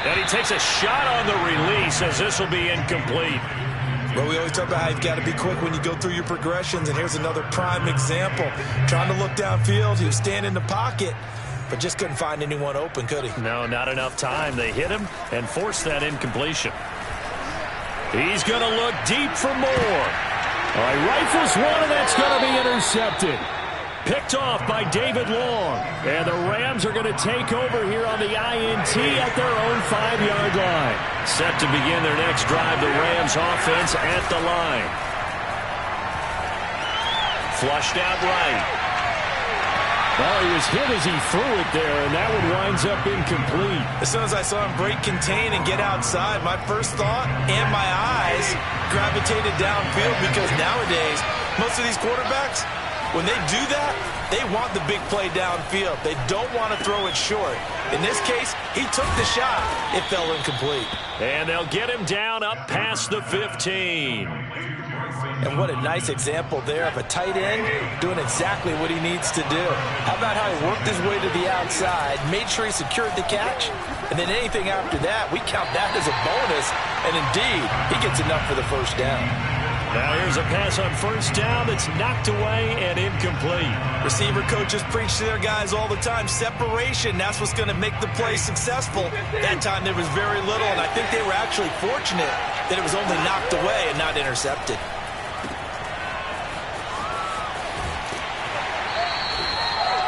And he takes a shot on the release as this will be incomplete. Well, we always talk about how you've got to be quick when you go through your progressions, and here's another prime example. Trying to look downfield, he was standing in the pocket, but just couldn't find anyone open, could he? No, not enough time. They hit him and forced that incompletion. He's going to look deep for more. All right, rifles one, and that's going to be intercepted. Picked off by David Long. And the Rams are going to take over here on the INT at their own 5-yard line. Set to begin their next drive, the Rams offense at the line. Flushed out right. Well, he was hit as he threw it there, and that one winds up incomplete. As soon as I saw him break contain and get outside, my first thought and my eyes gravitated downfield, because nowadays, most of these quarterbacks, when they do that, they want the big play downfield. They don't want to throw it short. In this case, he took the shot. It fell incomplete. And they'll get him down up past the 15. And what a nice example there of a tight end doing exactly what he needs to do. How about how he worked his way to the outside, made sure he secured the catch, and then anything after that, we count that as a bonus. And indeed, he gets enough for the first down. Now here's a pass on first down that's knocked away and incomplete. Receiver coaches preach to their guys all the time. Separation, that's what's going to make the play successful. That time there was very little, and I think they were actually fortunate that it was only knocked away and not intercepted.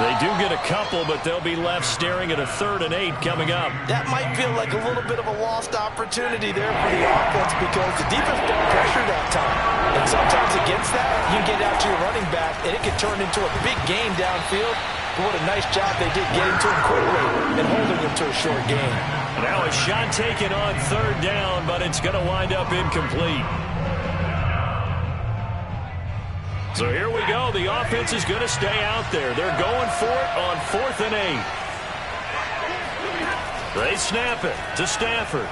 They do get a couple, but they'll be left staring at a 3rd and 8 coming up. That might feel like a little bit of a lost opportunity there for the offense, because the defense don't pressure that time. And sometimes against that, you can get out to your running back, and it can turn into a big game downfield. But what a nice job they did getting to him quickly and holding him to a short game. Now a shot taken on 3rd down, but it's going to wind up incomplete. So here we go. The offense is going to stay out there. They're going for it on 4th and 8. They snap it to Stafford.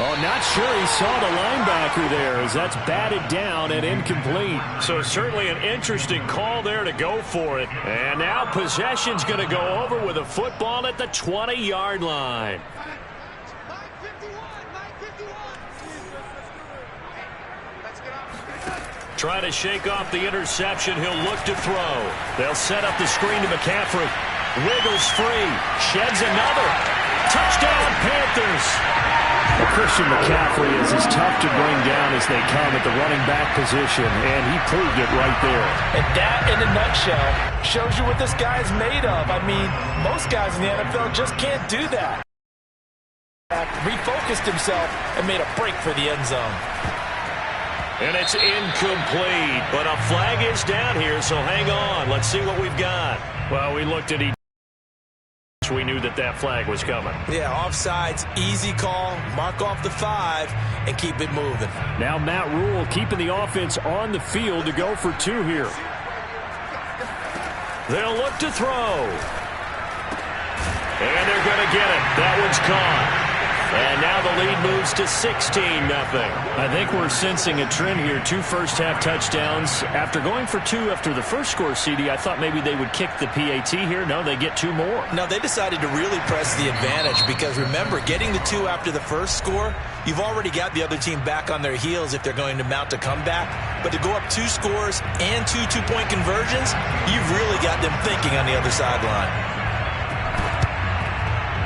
Oh, not sure he saw the linebacker there, as that's batted down and incomplete. So certainly an interesting call there to go for it. And now possession's going to go over with a football at the 20-yard line. Trying to shake off the interception. He'll look to throw. They'll set up the screen to McCaffrey. Wiggles free. Sheds another. Touchdown, Panthers. Christian McCaffrey is as tough to bring down as they come at the running back position, and he proved it right there. And that, in a nutshell, shows you what this guy is made of. I mean, most guys in the NFL just can't do that. Refocused himself and made a break for the end zone. And it's incomplete, but a flag is down here, so hang on. Let's see what we've got. Well, we looked at each. We knew that that flag was coming. Yeah, offsides, easy call, mark off the 5, and keep it moving. Now Matt Rule keeping the offense on the field to go for 2 here. They'll look to throw. And they're going to get it. That one's caught. And now the lead moves to 16-0. I think we're sensing a trend here. 2 first-half touchdowns. After going for 2 after the first score, CD, I thought maybe they would kick the PAT here. No, they get 2 more. No, they decided to really press the advantage, because remember, getting the 2 after the first score, you've already got the other team back on their heels if they're going to mount a comeback. But to go up 2 scores and 2 two-point conversions, you've really got them thinking on the other sideline.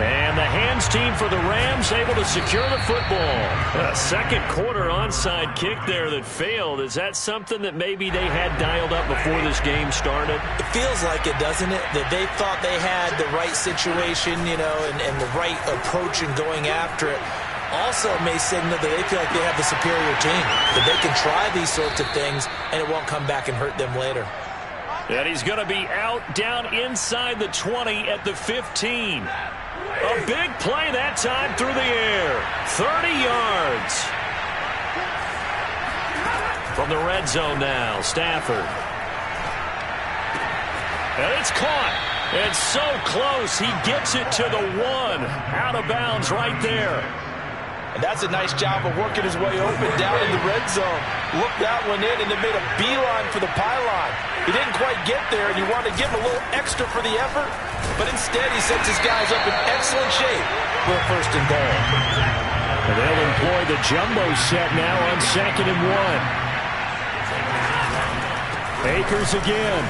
And the hands team for the Rams able to secure the football. A second quarter onside kick there that failed. Is that something that maybe they had dialed up before this game started? It feels like it, doesn't it? That they thought they had the right situation, you know, and the right approach in going after it. Also may signal that they feel like they have the superior team, that they can try these sorts of things and it won't come back and hurt them later. And he's going to be out down inside the 20 at the 15. A big play that time through the air. 30 yards. From the red zone now, Stafford. And it's caught. And so close, he gets it to the 1. Out of bounds right there. And that's a nice job of working his way open down in the red zone. Looked that one in and then made a beeline for the pylon. He didn't quite get there, and you want to give him a little extra for the effort. but instead he sets his guys up in excellent shape for a 1st and goal. And they'll employ the jumbo set now on 2nd and 1. Akers again.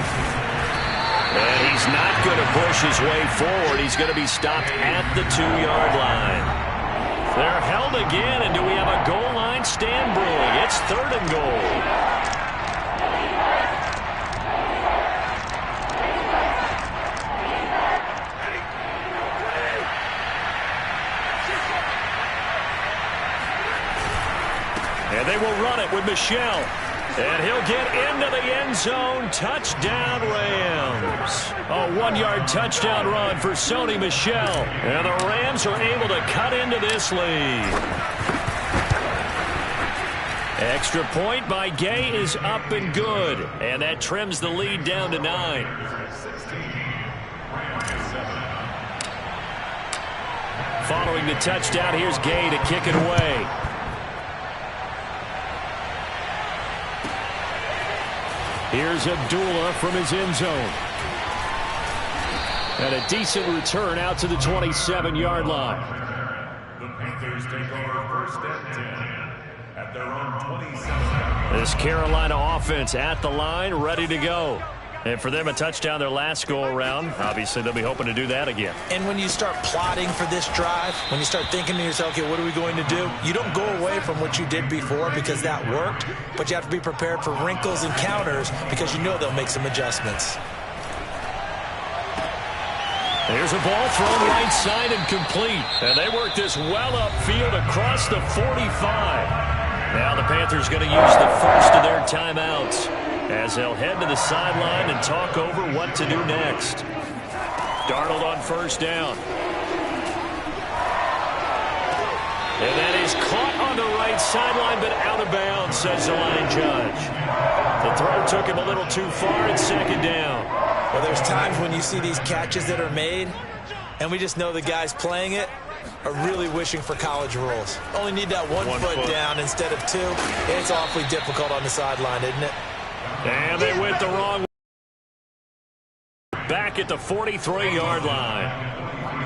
And he's not going to push his way forward. He's going to be stopped at the 2-yard line. They're held again, and do we have a goal line stand brewing? It's 3rd and goal. And they will run it with Michel. And he'll get into the end zone. Touchdown, Rams. A 1-yard touchdown run for Sony Michel. And the Rams are able to cut into this lead. Extra point by Gay is up and good. And that trims the lead down to 9. Following the touchdown, here's Gay to kick it away. Here's Abdullah from his end zone. And a decent return out to the 27-yard line. The Panthers take over 1st and 10 at their own 27. This Carolina offense at the line, ready to go. And for them, a touchdown their last go-around. Obviously, they'll be hoping to do that again. And when you start plotting for this drive, when you start thinking to yourself, okay, what are we going to do? You don't go away from what you did before because that worked, but you have to be prepared for wrinkles and counters because you know they'll make some adjustments. There's a ball thrown right side and complete. And they work this well upfield across the 45. Now the Panthers going to use the first of their timeouts as they'll head to the sideline and talk over what to do next. Darnold on 1st down. And that is caught on the right sideline, but out of bounds, says the line judge. The throw took him a little too far at 2nd down. Well, there's times when you see these catches that are made, and we just know the guys playing it are really wishing for college rules. Only need that one foot down instead of 2. It's awfully difficult on the sideline, isn't it? And they went the wrong way. Back at the 43-yard line.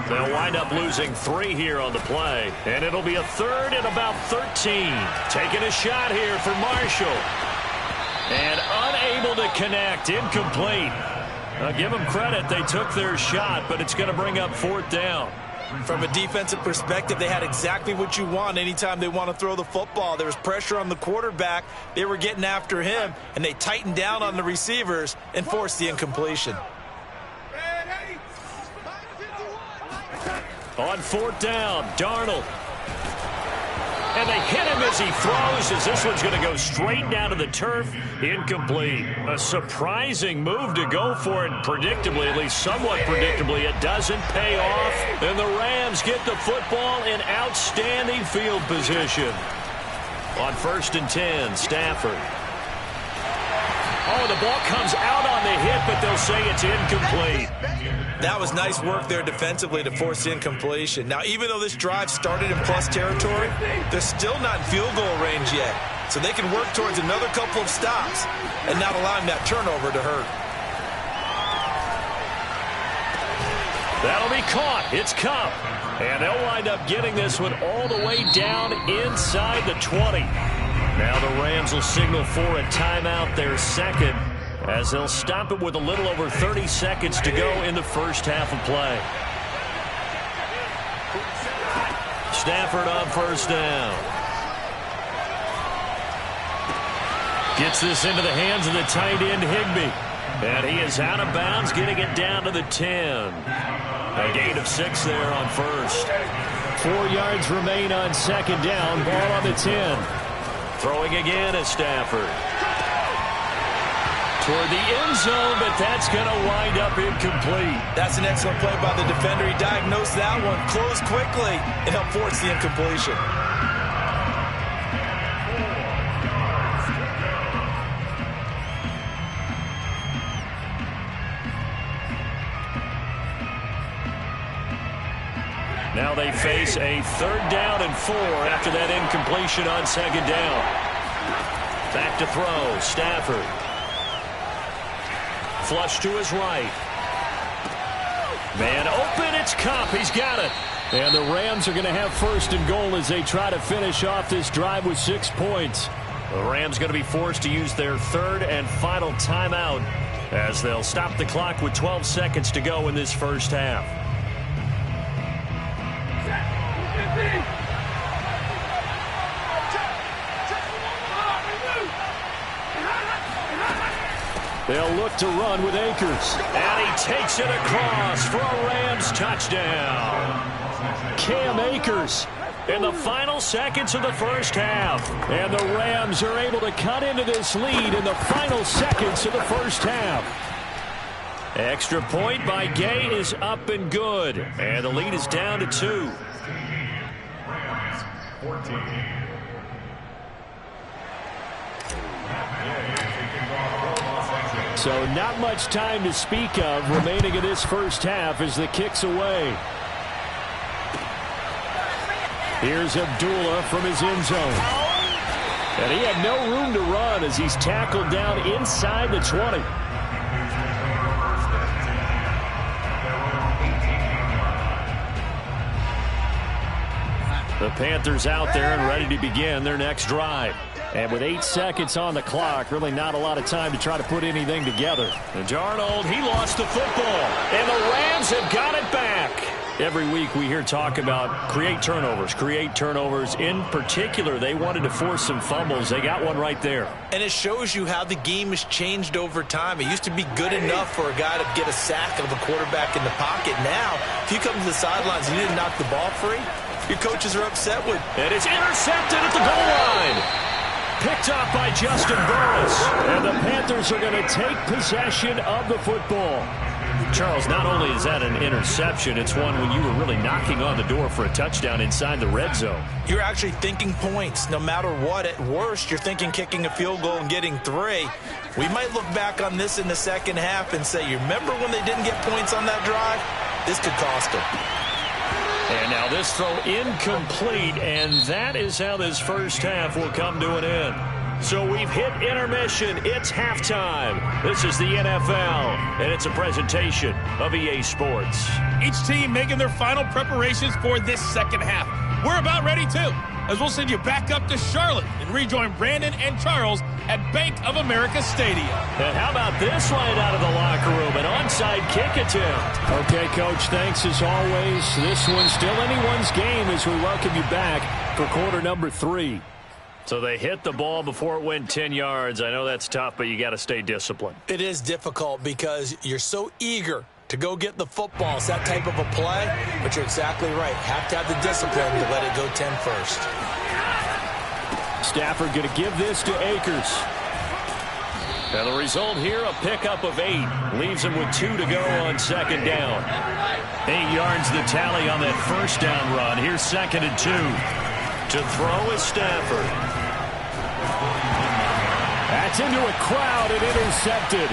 They'll wind up losing 3 here on the play. And it'll be a 3rd and about 13. Taking a shot here for Marshall. And unable to connect. Incomplete. Give them credit. They took their shot, but it's going to bring up 4th down. From a defensive perspective, they had exactly what you want anytime they want to throw the football. There was pressure on the quarterback. They were getting after him, and they tightened down on the receivers and forced the incompletion. On 4th down, Darnold. And they hit him as he throws, as this one's going to go straight down to the turf. Incomplete. A surprising move to go for it predictably, at least somewhat predictably. It doesn't pay off. And the Rams get the football in outstanding field position. On 1st and 10, Stafford. Oh, the ball comes out on the hit, but they'll say it's incomplete. That was nice work there defensively to force the incompletion. Now, even though this drive started in plus territory, they're still not in field goal range yet. So they can work towards another couple of stops and not allowing that turnover to hurt. That'll be caught. It's Cup. And they'll wind up getting this one all the way down inside the 20. Now the Rams will signal for a timeout, their 2nd, as they'll stop it with a little over 30 seconds to go in the first half of play. Stafford on 1st down. Gets this into the hands of the tight end, Higbee. And he is out of bounds, getting it down to the 10. A gain of 6 there on 1st. 4 yards remain on 2nd down. Ball on the 10. Throwing again is Stafford. Toward the end zone, but that's going to wind up incomplete. That's an excellent play by the defender. He diagnosed that one, closed quickly, and helped force the incompletion. Now they face a 3rd down and 4 after that incompletion on 2nd down. Back to throw, Stafford. Flush to his right. Man open, it's Kupp. He's got it. And the Rams are going to have first and goal as they try to finish off this drive with 6 points. The Rams going to be forced to use their third and final timeout as they'll stop the clock with 12 seconds to go in this first half. They'll look to run with Akers. And he takes it across for a Rams touchdown. Cam Akers in the final seconds of the first half. And the Rams are able to cut into this lead in the final seconds of the first half. Extra point by Gay is up and good. And the lead is down to 2. Rams 14. So not much time to speak of remaining in this first half as the kick's away. Here's Abdullah from his end zone. And he had no room to run as he's tackled down inside the 20. The Panthers out there and ready to begin their next drive. And with 8 seconds on the clock, really not a lot of time to try to put anything together. And Darnold, he lost the football. And the Rams have got it back. Every week we hear talk about create turnovers. In particular, they wanted to force some fumbles. They got one right there. And it shows you how the game has changed over time. It used to be good enough for a guy to get a sack of a quarterback in the pocket. Now, if you come to the sidelines and you didn't knock the ball free, your coaches are upset with. And it's intercepted at the goal line. Picked up by Justin Burris. And the Panthers are going to take possession of the football. Charles, not only is that an interception, it's one when you were really knocking on the door for a touchdown inside the red zone. You're actually thinking points no matter what. At worst, you're thinking kicking a field goal and getting 3. We might look back on this in the second half and say, you remember when they didn't get points on that drive? This could cost them. And now this throw incomplete, and that is how this first half will come to an end. So we've hit intermission. It's halftime. This is the NFL, and it's a presentation of EA Sports. Each team making their final preparations for this second half. We're about ready, too, as we'll send you back up to Charlotte and rejoin Brandon and Charles at Bank of America Stadium. And how about this right out of the locker room? An onside kick attempt. Okay, Coach, thanks as always. This one's still anyone's game as we welcome you back for quarter number 3. So they hit the ball before it went 10 yards. I know that's tough, but you got to stay disciplined. It is difficult because you're so eager to go get the football. It's that type of a play, but you're exactly right. Have to have the discipline to let it go 10 first. Stafford going to give this to Akers. And the result here, a pickup of 8. Leaves him with 2 to go on second down. 8 yards the tally on that first down run. Here's second and 2. To throw is Stafford. That's into a crowd and intercepted.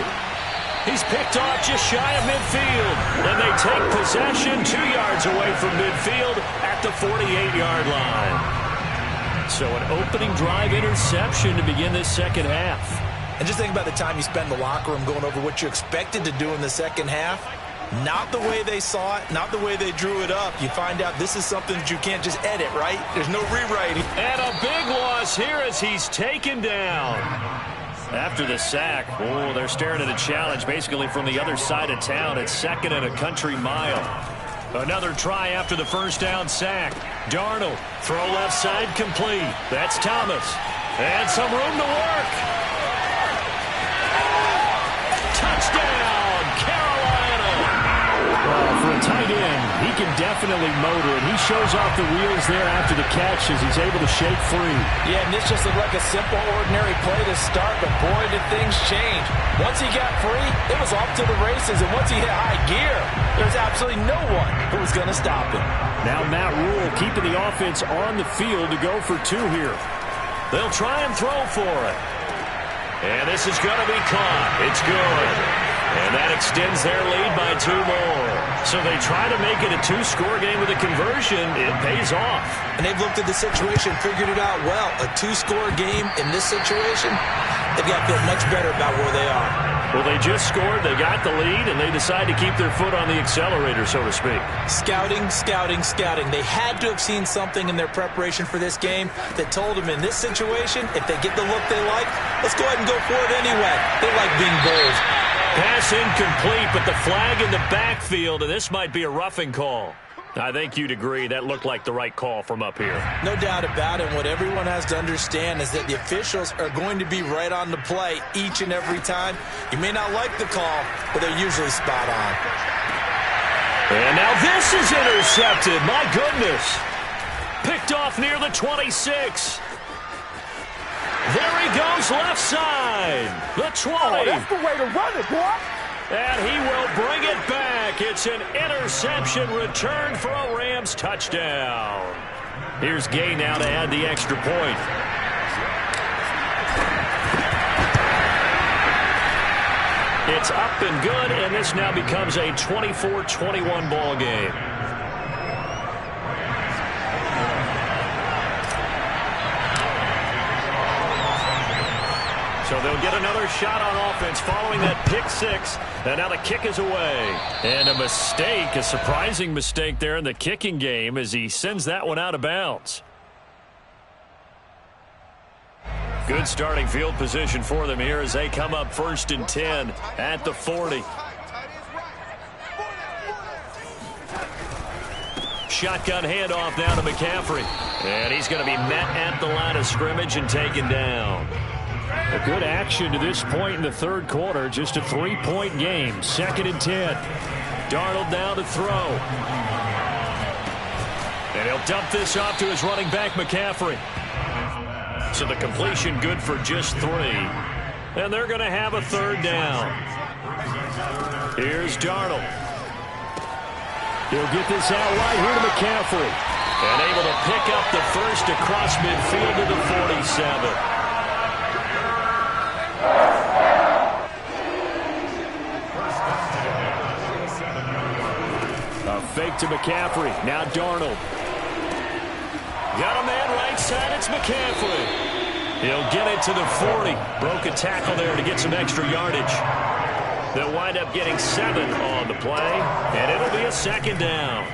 He's picked off just shy of midfield. And they take possession 2 yards away from midfield at the 48-yard line. So an opening drive interception to begin this second half. And just think about the time you spend in the locker room going over what you expected to do in the second half. Not the way they saw it, not the way they drew it up. You find out this is something that you can't just edit, right? There's no rewriting. And a big loss here as he's taken down. After the sack, oh, they're staring at a challenge basically from the other side of town. It's second and a country mile. Another try after the first down sack. Darnold, throw left side complete. That's Thomas. And some room to work. Touchdown, Carolina. Well, for a tight end, he can definitely motor it. He shows off the wheels there after the catch as he's able to shake free. Yeah, and this just looked like a simple, ordinary play to start, but boy, did things change. Once he got free, it was off to the races, and once he hit high gear, there's absolutely no one who was going to stop him. Now Matt Rule keeping the offense on the field to go for 2 here. They'll try and throw for it. And this is going to be caught. It's good. And that extends their lead by 2 more. So they try to make it a two-score game with a conversion. It pays off. And they've looked at the situation, figured it out well. A two-score game in this situation, they've got to feel much better about where they are. Well, they just scored, they got the lead, and they decide to keep their foot on the accelerator, so to speak. Scouting, scouting, scouting. They had to have seen something in their preparation for this game that told them in this situation, if they get the look they like, let's go ahead and go for it anyway. They like being bold. Pass incomplete, but the flag in the backfield, and this might be a roughing call. I think you'd agree that looked like the right call from up here. No doubt about it. What everyone has to understand is that the officials are going to be right on the play each and every time. You may not like the call, but they're usually spot on. And now this is intercepted. My goodness. Picked off near the 26. There he goes left side. The 20. Oh, that's the way to run it, boy. And he will bring it back. It's an interception return for a Rams touchdown. Here's Gay now to add the extra point. It's up and good, and this now becomes a 24-21 ball game. So they'll get another shot on offense following that pick six. And now the kick is away. And a mistake, a surprising mistake there in the kicking game as he sends that one out of bounds. Good starting field position for them here as they come up 1st and 10 at the 40. Shotgun handoff now to McCaffrey. And he's going to be met at the line of scrimmage and taken down. A good action to this point in the third quarter. Just a 3-point game. 2nd and 10. Darnold now to throw. And he'll dump this off to his running back, McCaffrey. So the completion good for just 3. And they're going to have a 3rd down. Here's Darnold. He'll get this out right here to McCaffrey. And able to pick up the first across midfield to the 47. A fake to McCaffrey. Now Darnold. Got a man right side. It's McCaffrey. He'll get it to the 40. Broke a tackle there to get some extra yardage. They'll wind up getting 7 on the play, and it'll be a 2nd down.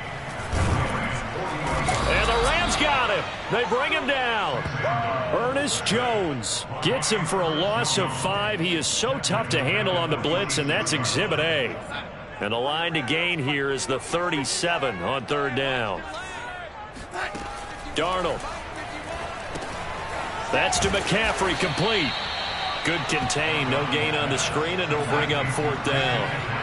And the Rams got him. They bring him down. Ernest Jones gets him for a loss of 5. He is so tough to handle on the blitz, and that's Exhibit A. And the line to gain here is the 37 on 3rd down. Darnold. That's to McCaffrey, complete. Good contain, no gain on the screen, and it'll bring up 4th down.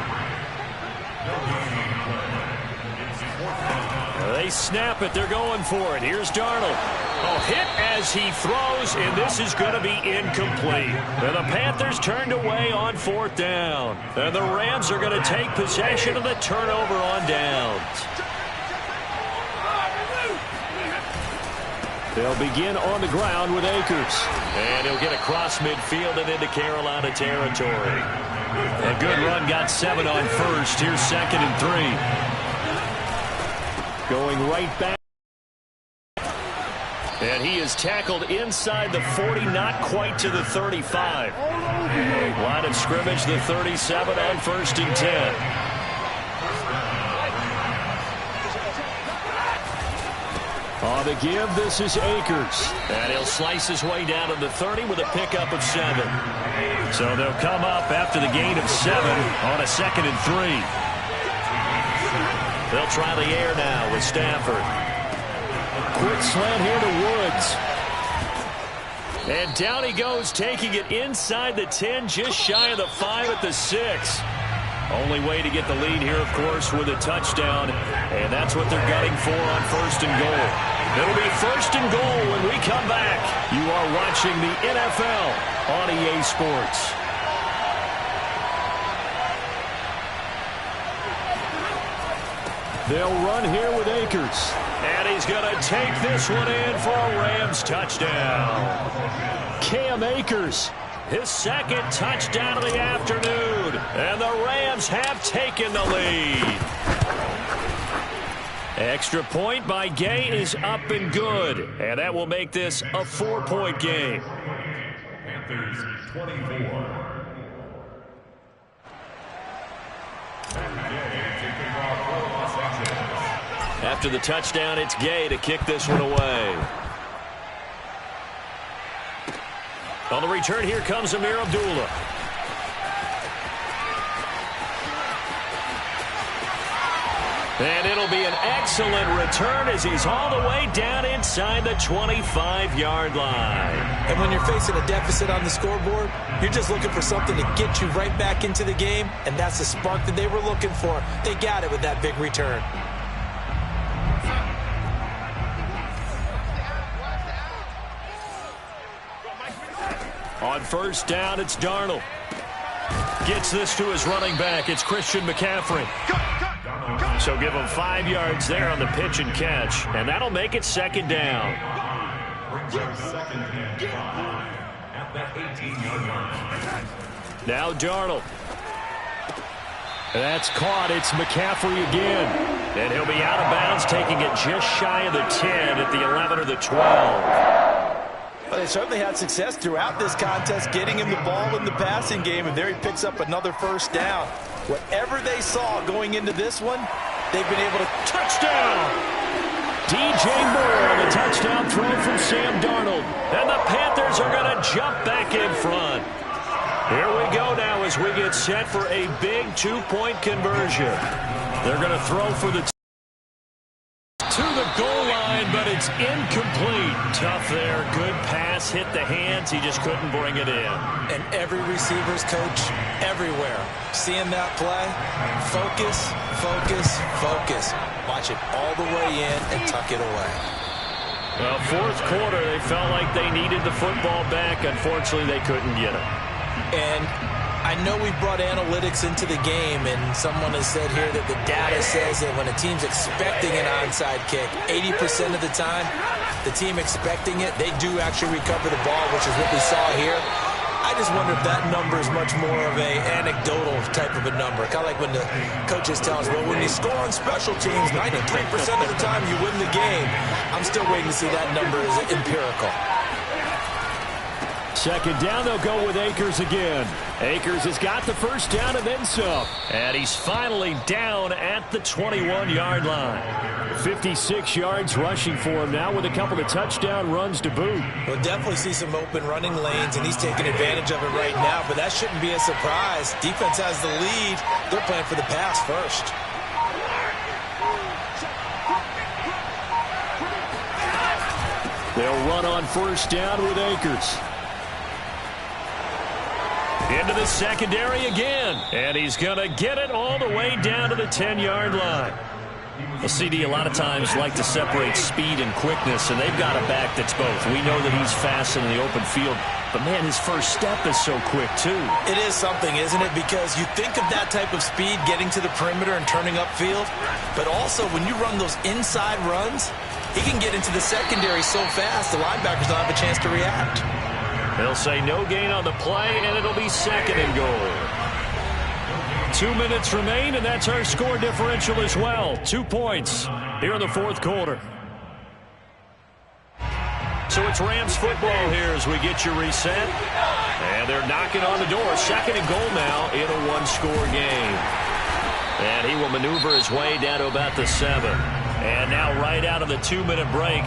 They snap it, they're going for it. Here's Darnold. Oh, hit as he throws, and this is going to be incomplete. And the Panthers turned away on 4th down. And the Rams are going to take possession of the turnover on downs. They'll begin on the ground with Akers. And he'll get across midfield and into Carolina territory. A good run, got 7 on first. Here's 2nd and 3. Going right back. And he is tackled inside the 40, not quite to the 35. Line of scrimmage, the 37 on 1st and 10. On the give, this is Akers. And he'll slice his way down to the 30 with a pickup of 7. So they'll come up after the gain of 7 on a 2nd and 3. They'll try the air now with Stafford. Quick slant here to Woods. And down he goes, taking it inside the 10, just shy of the 5 at the 6. Only way to get the lead here, of course, with a touchdown. And that's what they're gunning for on 1st and goal. It'll be 1st and goal when we come back. You are watching the NFL on EA Sports. They'll run here with Akers. And he's going to take this one in for a Rams touchdown. Cam Akers, his 2nd touchdown of the afternoon. And the Rams have taken the lead. Extra point by Gay is up and good. And that will make this a 4-point game. Panthers 24. After the touchdown, it's Gay to kick this one away. On the return, here comes Amir Abdullah. And it'll be an excellent return as he's all the way down inside the 25-yard line. And when you're facing a deficit on the scoreboard, you're just looking for something to get you right back into the game, and that's the spark that they were looking for. They got it with that big return. On first down, it's Darnold. Gets this to his running back. It's Christian McCaffrey. So give him 5 yards there on the pitch and catch, and that'll make it second down. Now Darnold. That's caught. It's McCaffrey again. And he'll be out of bounds, taking it just shy of the 10 at the 11 or the 12. Well, they certainly had success throughout this contest, getting him the ball in the passing game, and there he picks up another first down. Whatever they saw going into this one, they've been able to touchdown. DJ Moore on the touchdown throw from Sam Darnold. And the Panthers are going to jump back in front. Here we go now as we get set for a big 2-point conversion. They're going to throw for the to the goal line, but it's incomplete. Tough there. Good pass. Hit the hands. He just couldn't bring it in. And every receiver's coach everywhere. Seeing that play, focus, focus, focus. Watch it all the way in and tuck it away. Well, fourth quarter, they felt like they needed the football back. Unfortunately, they couldn't get it. And I know we brought analytics into the game, and someone has said here that the data says that when a team's expecting an onside kick, 80% of the time, the team expecting it, they do actually recover the ball, which is what we saw here. I just wonder if that number is much more of a anecdotal type of a number. Kind of like when the coaches tell us, well, when you score on special teams, 93% of the time you win the game. I'm still waiting to see that number is empirical. Second down, they'll go with Akers again. Akers has got the first down and then some. And he's finally down at the 21-yard line. 56 yards rushing for him now with a couple of touchdown runs to boot. We'll definitely see some open running lanes, and he's taking advantage of it right now, but that shouldn't be a surprise. Defense has the lead. They're playing for the pass first. They'll run on first down with Akers. Into the secondary again. And he's going to get it all the way down to the 10-yard line. Well, CD a lot of times like to separate speed and quickness, and they've got a back that's both. We know that he's fast in the open field, but, man, his first step is so quick, too. It is something, isn't it? Because you think of that type of speed getting to the perimeter and turning upfield, but also when you run those inside runs, he can get into the secondary so fast the linebackers don't have a chance to react. They'll say no gain on the play, and it'll be second and goal. 2 minutes remain, and that's our score differential as well. 2 points here in the fourth quarter. So it's Rams football here as we get you reset. And they're knocking on the door. Second and goal now in a one-score game. And he will maneuver his way down to about the 7. And now right out of the 2-minute break,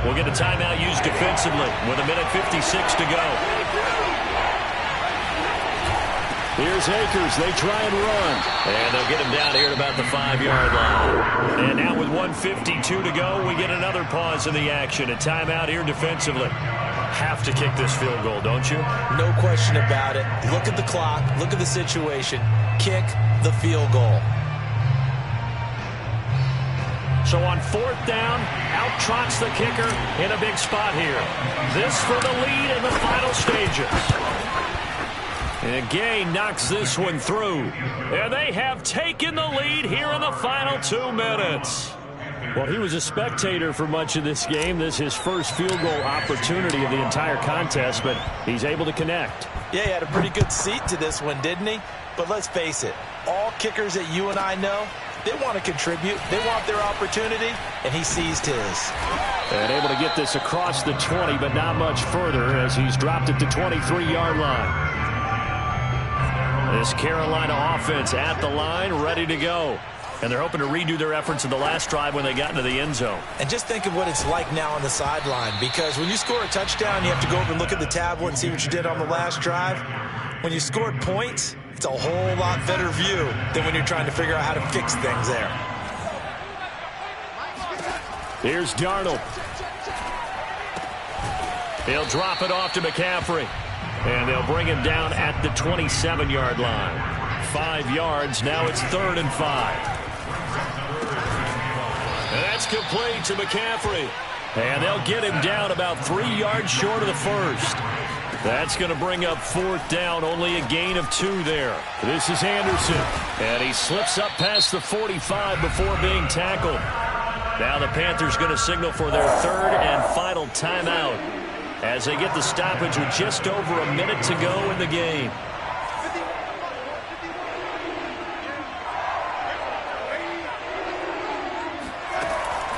we'll get a timeout used defensively with 1:56 to go. Here's Akers. They try and run. And they'll get him down here at about the 5-yard line. And now with 1:52 to go, we get another pause in the action. A timeout here defensively. Have to kick this field goal, don't you? No question about it. Look at the clock. Look at the situation. Kick the field goal. So on fourth down, out trots the kicker in a big spot here. This for the lead in the final stages. And Gay knocks this one through. And they have taken the lead here in the final 2 minutes. Well, he was a spectator for much of this game. This is his first field goal opportunity of the entire contest, but he's able to connect. Yeah, he had a pretty good seat to this one, didn't he? But let's face it, all kickers that you and I know, They want to contribute. They want their opportunity, and he seized his. And able to get this across the 20, but not much further as he's dropped it to 23-yard line. This Carolina offense at the line, ready to go. And they're hoping to redo their efforts in the last drive when they got into the end zone. And just think of what it's like now on the sideline, because when you score a touchdown, you have to go over and look at the tablet and see what you did on the last drive. When you scored points, it's a whole lot better view than when you're trying to figure out how to fix things there. Here's Darnold. He'll drop it off to McCaffrey. And they'll bring him down at the 27-yard line. 5 yards. Now it's 3rd and 5. And that's complete to McCaffrey. And they'll get him down about 3 yards short of the first. That's going to bring up 4th down. Only a gain of 2 there. This is Anderson. And he slips up past the 45 before being tackled. Now the Panthers going to signal for their 3rd and final timeout as they get the stoppage with just over a minute to go in the game.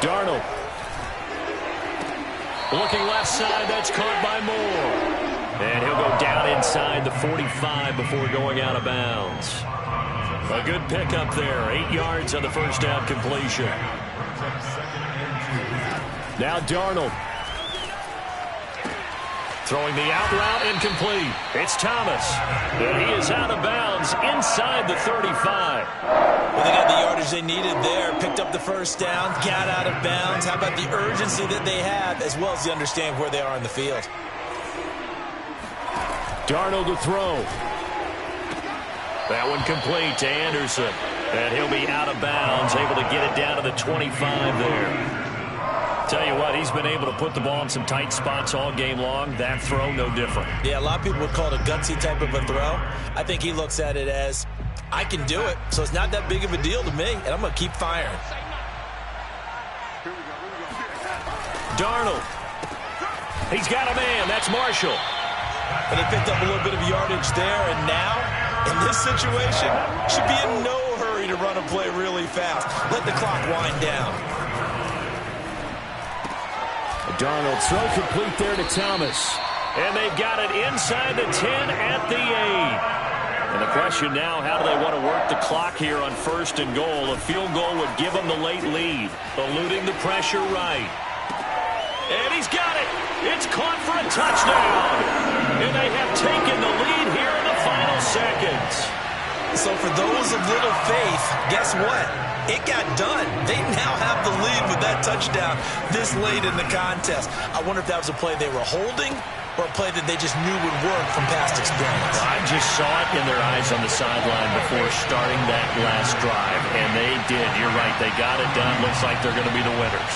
Darnold. Looking left side, that's caught by Moore. And he'll go down inside the 45 before going out of bounds. A good pickup there. 8 yards on the first down completion. Now Darnold. Throwing the out route incomplete. It's Thomas. And he is out of bounds inside the 35. Well, they got the yardage they needed there. Picked up the first down. Got out of bounds. How about the urgency that they have, as well as they understand where they are in the field. Darnold to throw. That one complete to Anderson. And he'll be out of bounds, able to get it down to the 25 there. Tell you what, he's been able to put the ball in some tight spots all game long. That throw, no different. Yeah, a lot of people would call it a gutsy type of a throw. I think he looks at it as, I can do it, so it's not that big of a deal to me, and I'm going to keep firing. Darnold. He's got a man. That's Marshall. And he picked up a little bit of yardage there, and now, in this situation, should be in no hurry to run a play really fast. Let the clock wind down. Darnold throw complete there to Thomas. And they've got it inside the 10 at the 8. And the question now, how do they want to work the clock here on 1st and goal? A field goal would give them the late lead. Eluding the pressure right. And he's got it. It's caught for a touchdown. And they have taken the lead here in the final seconds. So for those of little faith, guess what? It got done. They now have the lead with that touchdown this late in the contest. I wonder if that was a play they were holding or a play that they just knew would work from past experience. I just saw it in their eyes on the sideline before starting that last drive, and they did. You're right. They got it done. Looks like they're going to be the winners.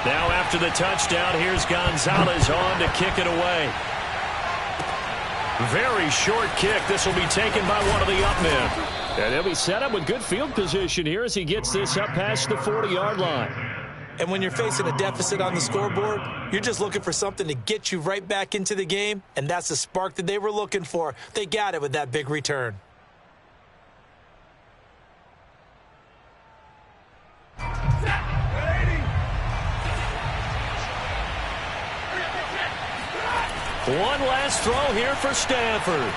Now after the touchdown, here's Gonzalez on to kick it away. Very short kick. This will be taken by one of the up men. And he'll be set up with good field position here as he gets this up past the 40-yard line. And when you're facing a deficit on the scoreboard, you're just looking for something to get you right back into the game, and that's the spark that they were looking for. They got it with that big return. One last throw here for Stanford.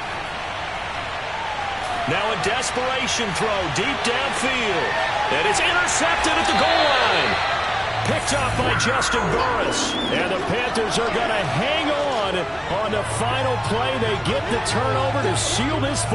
Now a desperation throw deep downfield. And it's intercepted at the goal line. Picked off by Justin Burris. And the Panthers are going to hang on the final play. They get the turnover to seal this